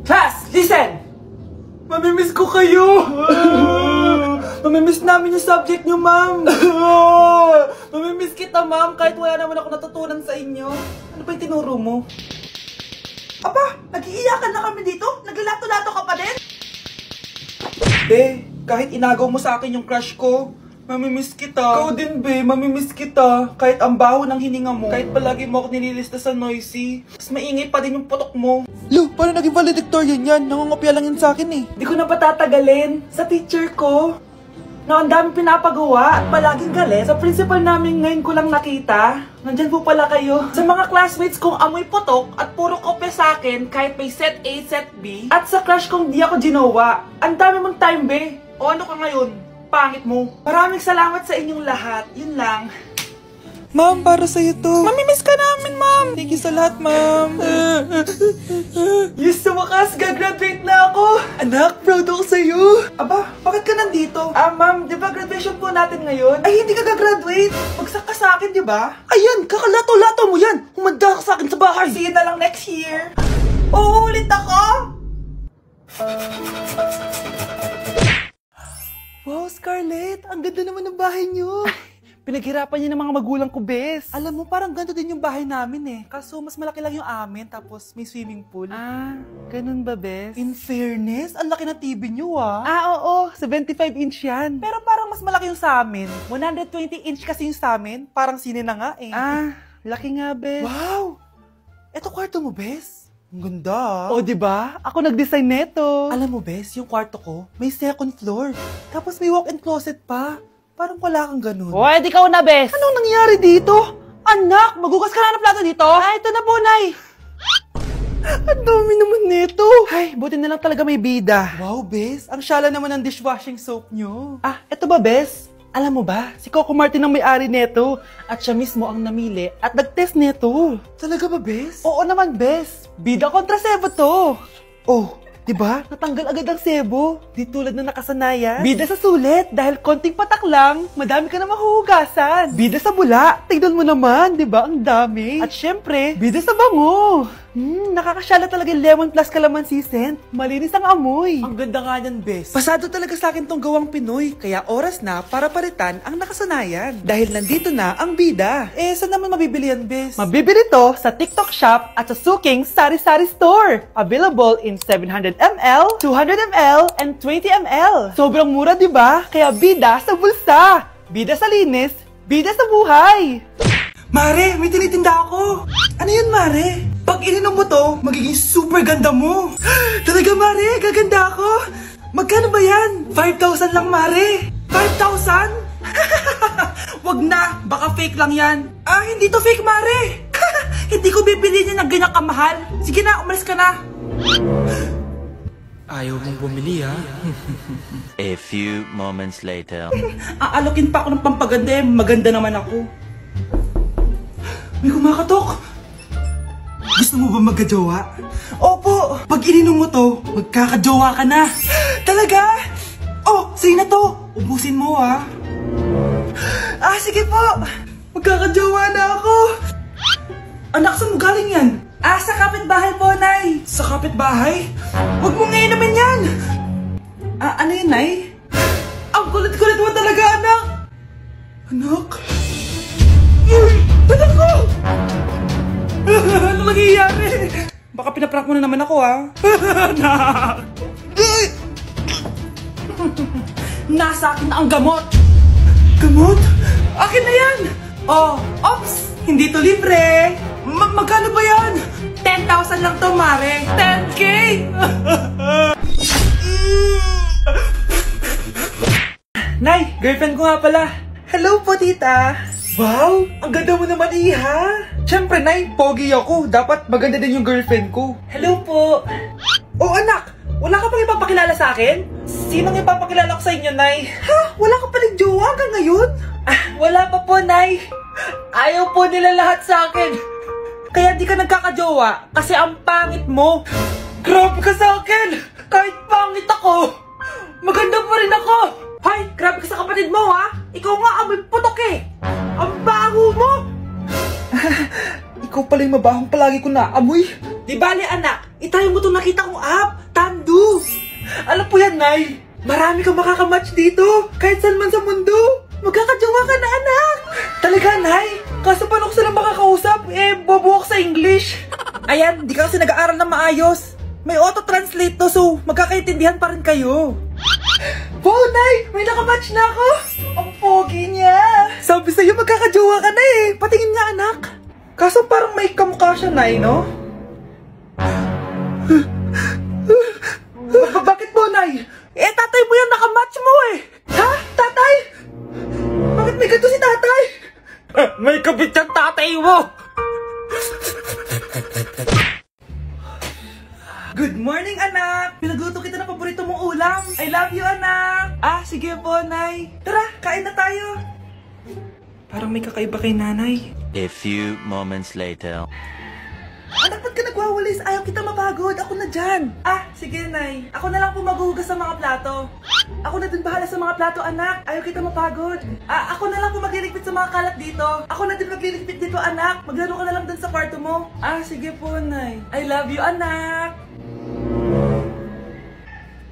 Class, listen! Mamimiss ko kayo! Mamimiss namin yung subject nyo, ma'am! Mamimiss kita, ma'am, kahit wala naman ako natutunan sa inyo. Ano ba yung tinuro mo? Aba, nag-iiyakan na kami dito? Naglalato-lato ka pa din? Be, kahit inagaw mo sa akin yung crush ko, mamimiss kita. Ikaw din, be, mamimiss kita. Kahit ang baho ng hininga mo, kahit palagi mo ako nililista sa noisy, mas maingay pa din yung putok mo. Lo, paano naging valedictorian yan? Nangungopia lang yan sa akin eh. Di ko na patatagalin. Sa teacher ko, na ang dami pinapagawa at palaging galit. Sa principal namin ngayon ko lang nakita. Nandyan po pala kayo. Sa mga classmates kong amoy putok at puro kopya sa akin kahit may set A, set B. At sa crush kong di ako ginawa. Ang dami mong time, be. O ano ka ngayon? Pangit mo. Maraming salamat sa inyong lahat. Yun lang. Ma'am, para sa'yo to. Mamimiss ka namin, ma'am. Thank you sa lahat, ma'am. Yes, sa wakas, gagraduate na ako. Anak, proud ako sa'yo. Aba, bakit ka nandito? Ma'am, di ba graduation po natin ngayon? Ay, hindi ka gagraduate. Bagsak ka sa akin, di ba? Ayan, kakalato-lato mo yan. Humanda ka sa akin sa bahay. See you na lang next year. Oo, ulit ako. Wow, Scarlett, ang ganda naman ng bahay niyo. Pinaghirapan niya ng mga magulang ko, bes. Alam mo, parang ganito din yung bahay namin eh. Kaso mas malaki lang yung amin, tapos may swimming pool. Ganun ba, bes? In fairness, ang laki na TV niyo oo, 75-inch yan. Pero parang mas malaki yung sa amin. 120-inch kasi yung sa amin, parang sine na nga eh. Laki nga, bes. Wow! Eto kwarto mo, bes. Ang ganda. O, diba? Ako nag-design neto. Alam mo, bes, yung kwarto ko, may second floor. Tapos may walk-in closet pa. Parang wala kang ganun. O, edi ikaw na, bes. Anong nangyari dito? Anak, magugas ka na ng plato dito? Ito na po, nay. Ang dami naman nito. Ay, buti na lang talaga may bida. Wow, bes. Ang syala naman ng dishwashing soap nyo. Eto ba, bes? Alam mo ba, si Coco Martin ang may-ari neto. At siya mismo ang namili at nag-test neto. Talaga ba, bes? Oo naman, bes. Bida kontra sebo to. Oh, diba? Natanggal agad ang sebo. Di tulad na nakasanayan. Bida sa sulit. Dahil konting patak lang, madami ka na mahuhugasan. Bida sa bula. Tignan mo naman, diba? Ang dami. At syempre, bida sa bango. Nakakasyala talaga yung lemon plus calamansi scent. Malinis ang amoy. Ang ganda nga yan, bes. Pasado talaga sa akin tong gawang Pinoy. Kaya oras na para palitan ang nakasanayan. Dahil nandito na ang bida. Saan naman mabibili yan, bes? Mabibili to sa TikTok Shop at sa Suking Sari-Sari Store. Available in 700ml, 200ml, and 20ml. Sobrang mura, diba? Kaya bida sa bulsa. Bida sa linis. Bida sa buhay. Mare, may tinitinda ako. Ano yun, Mare? Pag ininom mo to, magiging super ganda mo. Talaga, Mare, gaganda ako. Magkano ba yan? 5,000 lang, Mare. 5,000? Wag na, baka fake lang yan. Hindi to fake, Mare. Hindi ko bibili niya ng ganyan kamahal. Sige na, umalis ka na. Ayaw mong bumili, ha? A few moments later. Aalokin pa ako ng pampaganda, maganda naman ako. May kumakatok. Gusto mo ba magkajowa? Opo! Pag ininom mo to, magkakajowa ka na. Talaga? Oh, sige na to. Ubusin mo, ha? Sige po. Magkakajowa na ako. Anak, saan mo galing yan? Sa kapitbahay po, Nay. Sa kapitbahay? Huwag mo nga inumin yan. Ano yun, Nay? Ang kulit-kulit mo talaga, anak. Anak? Anak ko! Ano nangyayari? Baka pinaprank mo na naman ako, ha? Anak! Nasa akin na ang gamot! Gamot? Akin na yan! Ops! Hindi to libre! Magkano ba yan? 10,000 lang to, Mare! 10K! Nay, girlfriend ko nga pala. Hello po, tita! Wow! Ang ganda mo naman, Iha! Siyempre, Nay, pogi ako. Dapat maganda din yung girlfriend ko. Hello po! Oh, anak! Wala ka pang ipapakilala sa akin? Sinong ipapakilala ko sa inyo, Nay? Wala ka paling jowa hanggang ngayon? Wala pa po, Nay. Ayaw po nila lahat sa akin. Kaya di ka nagkakajowa kasi ang pangit mo. Grabe ka sa akin! Kahit pangit ako, maganda pa rin ako! Hay! Grabe ka sa kapatid mo, ha? Ikaw nga amoy putok eh! Ang baho mo! Ikaw pala yung mabahong palagi ko na amoy. Di bali, anak, itayo mo itong nakita kong app. yan, Nay. Marami kang makakamatch dito. Kahit saan man sa mundo. Magkakajowa ka na, anak. Talaga, Nay? Kaso paano ko sila makakausap? Bobo ako sa English. Ayan, di ka kasi nag-aaral na maayos. May auto-translate to, so magkakaintindihan pa rin kayo. Wow, Nay! May nakamatch na ako! Ang pogi niya! Sabi sa'yo, magkakajowa ka na eh! Patingin nga, anak! Kaso parang may kamukha siya, Nay, no? Bakit mo, Nay? Tatay mo yan, nakamatch mo eh! Ha? Tatay? Bakit may ganito si tatay? May kabit yung tatay mo! Good morning, anak! Pinagluto kita ng paborito mong ulam. I love you, anak! Sige po, Nay. Tara, kain na tayo. Parang may kakaiba kay nanay. A few moments later. Anak, ba't ka nagwawalis? Ayaw kita mapagod. Ako na dyan. Sige, Nay. Ako na lang po maghuhugas sa mga plato. Ako na din bahala sa mga plato, anak. Ayaw kita mapagod. Ako na lang po magliligpit sa mga kalat dito. Ako na din magliligpit dito, anak. Maglaro ka na lang dun sa kwarto mo. Sige po, Nay. I love you, anak.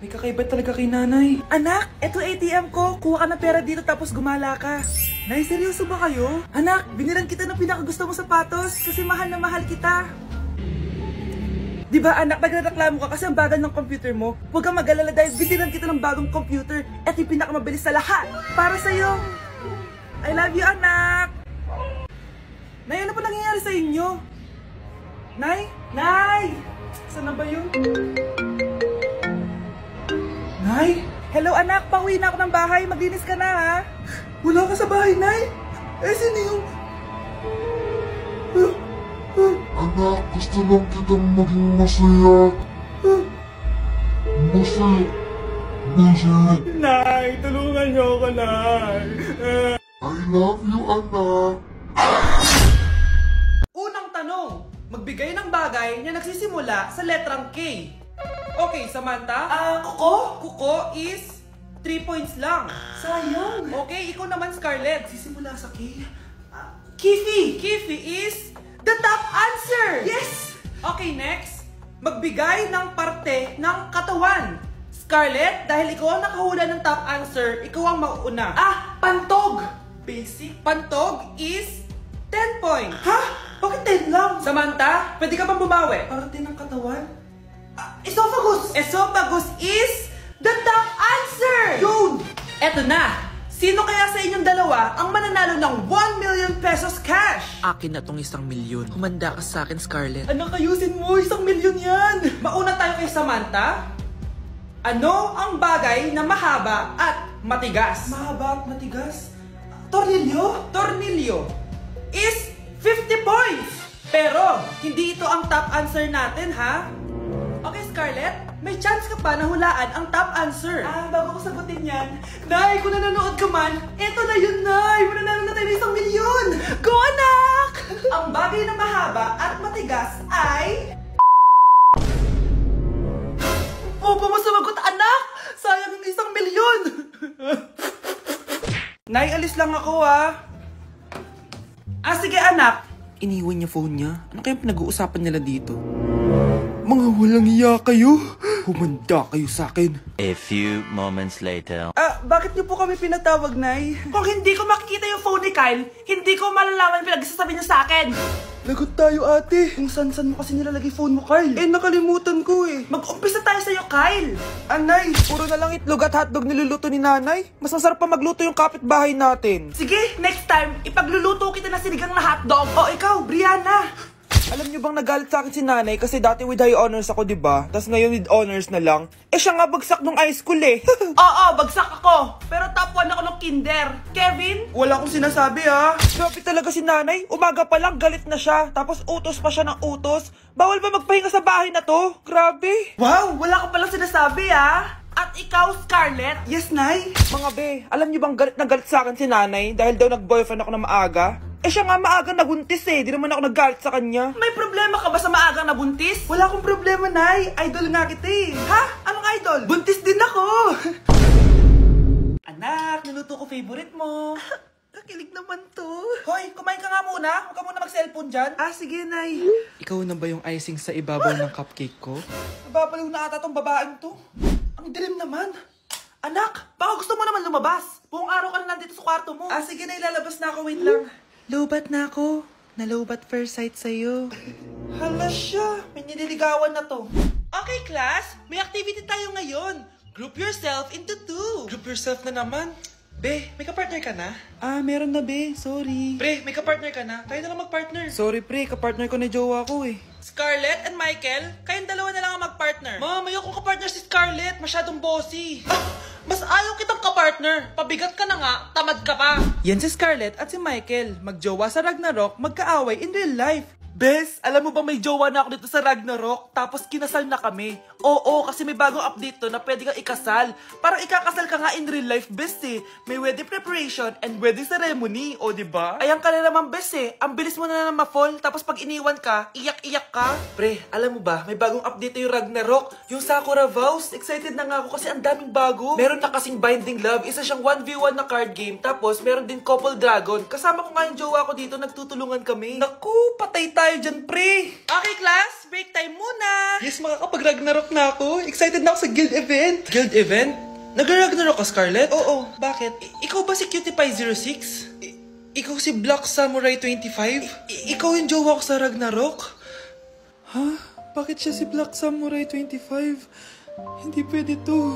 May kakaiba talaga kay nanay. Anak, eto ATM ko. Kuha ka ng pera dito tapos gumala ka. Nay, seryoso ba kayo? Anak, binilan kita ng pinakagusto mong sapatos kasi mahal na mahal kita. Diba anak, nagreklamo ka kasi ang bagal ng computer mo. Huwag kang mag-alala dahil binilan kita ng bagong computer. Eto yung pinakamabilis sa lahat. Para sa'yo. I love you, anak. Nay, ano pa nangyayari sa inyo? Nay? Nay! Saan na ba yun? Nay? Hello anak, pauwi na ako ng bahay. Maglinis ka na ha? Wala ka sa bahay, Nay? Sino yung... Anak, gusto lang kitang maging masaya. Masaya. Nay, tulungan niyo ako, Nay. I love you, anak. Unang tanong, magbigay ng bagay na nagsisimula sa letrang K. Okay, Samantha? Kuko? Kuko is 3 points lang. Sayang. Okay, ikaw naman, Scarlett. Sisimula sa K. Kifi. Kifi is the top answer. Yes! Okay, next. Magbigay ng parte ng katawan. Scarlett, dahil ikaw ang nakahula ng top answer, ikaw ang mauuna. Pantog. Basic. Pantog is 10 points. Ha? Bakit 10 lang? Samantha, pwede ka bang bumawi? Parte ng katawan? Esophagus! Esophagus is the top answer! Yun! Eto na! Sino kaya sa inyong dalawa ang mananalo ng 1 million pesos cash? Akin na tong 1 milyon. Humanda ka sa akin, Scarlett. Anak, ayusin mo! 1 milyon yan! Mauna tayo kay Samantha. Ano ang bagay na mahaba at matigas? Mahaba at matigas? Tornilyo? Tornilyo is 50 points! Pero, hindi ito ang top answer natin, ha? Okay, Scarlett, may chance ka pa na hulaan ang top answer. Bago ko sagutin yan, Nay, kung nanonood ka man, eto na yun, Nay! Mananalo na tayo ng 1 milyon! Go, anak! Ang bagay na mahaba at matigas ay... Opo mo sumagot, anak! Sayang yung 1 milyon! Nay, alis lang ako, ha? Sige, anak. Iniwan niya phone niya. Ano kayang pinag-uusapan nila dito? Mga walang iya kayo. Humanda kayo sa akin. A few moments later. Bakit niyo po kami pinatawag, Nay? Kung hindi ko makikita yung phone ni Kyle, hindi ko malalaman pinagsasabi niya sa akin. Lagot tayo, ate. Kung san-san mo kasi nilalagay phone mo, Kyle. Nakalimutan ko eh. Mag-umpisa tayo sa'yo, Kyle. Nay, puro na lang itlog at hotdog niluluto ni nanay. Mas masarap pa magluto yung kapitbahay natin. Sige, next time, ipagluluto kita na sinigang na hotdog. Ikaw, Brianna. Alam niyo bang nagalit sa akin si nanay kasi dati with high honors ako, diba? Tapos ngayon with honors na lang. Siya nga bagsak nung high school eh. Oo, bagsak ako. Pero top 1 ako nung kinder. Kevin? Wala akong sinasabi ha. Grabe talaga si nanay. Umaga pa lang galit na siya. Tapos utos pa siya ng utos. Bawal ba magpahinga sa bahay na to? Grabe. Wow, wala ka palang sinasabi ha. At ikaw, Scarlett? Yes, Nay. Mga be, alam niyo bang galit na galit sa akin si nanay dahil daw nag-boyfriend ako na maaga? Siya nga maagang nabuntis eh. Di naman ako naggalit sa kanya. May problema ka ba sa maagang nabuntis? Wala akong problema, Nay. Idol nga kita eh. Ha? Anong idol? Buntis din ako. Anak, niluto ko favorite mo. Kakilig naman to. Hoy, kumain ka nga muna. Huwag ka muna mag-cellphone dyan. Sige, Nay. Ikaw na ba yung icing sa ibabaw ng cupcake ko? Nababaliw na ata tong babaeng to. Ang dilim naman. Anak, baka gusto mo naman lumabas. Buong araw ka na nandito sa kwarto mo. Ah, sige na, ilalabas na ako. Wait lang. Lobat na ako. Nalobat first sight sa'yo. Hala siya. May nililigawan na to. Okay, class. May activity tayo ngayon. Group yourself into 2. Group yourself na naman? Be, may kapartner ka na? Ah, meron na be. Sorry. Pre, may kapartner ka na? Tayo na lang magpartner. Sorry pre, kapartner ko na jowa ko eh. Scarlett and Michael, kayong dalawa na lang ang magpartner. Ma'am, ayoko kapartner si Scarlett. Masyadong bossy. Mas ayaw kitang kapartner. Pabigat ka na nga, tamad ka pa. Yan si Scarlett at si Michael. Magjowa sa Ragnarok, magkaaway in real life. Bes, alam mo ba may jowa na ako dito sa Ragnarok? Tapos kinasal na kami. Oo, kasi may bagong update to na pwede kang ikasal. Parang ikakasal ka nga in real life, bes eh. May wedding preparation and wedding ceremony, o diba? Ayan ka na naman, bes eh. Ang bilis mo na ma-fall, tapos pag iniwan ka, iyak-iyak ka. Pre, alam mo ba, may bagong update na yung Ragnarok. Yung Sakura Vows. Excited na nga ako kasi ang daming bago. Meron na kasing Binding Love, isa siyang 1v1 na card game. Tapos meron din Couple Dragon. Kasama ko nga yung jowa ko dito, nagtutulungan kami. Naku, patay tayo dyan, pre. Okay, class, break time muna. Yes, makakapag-Ragnarok na ako. Excited na ako sa guild event. Guild event? Nag-Ragnarok ka, Scarlett? Oo, bakit? Ikaw ba si Cutie Pie 06? Ikaw si Black Samurai 25? Ikaw yung jowa ko sa Ragnarok? Ha? Bakit siya si Black Samurai 25? Hindi pwede to.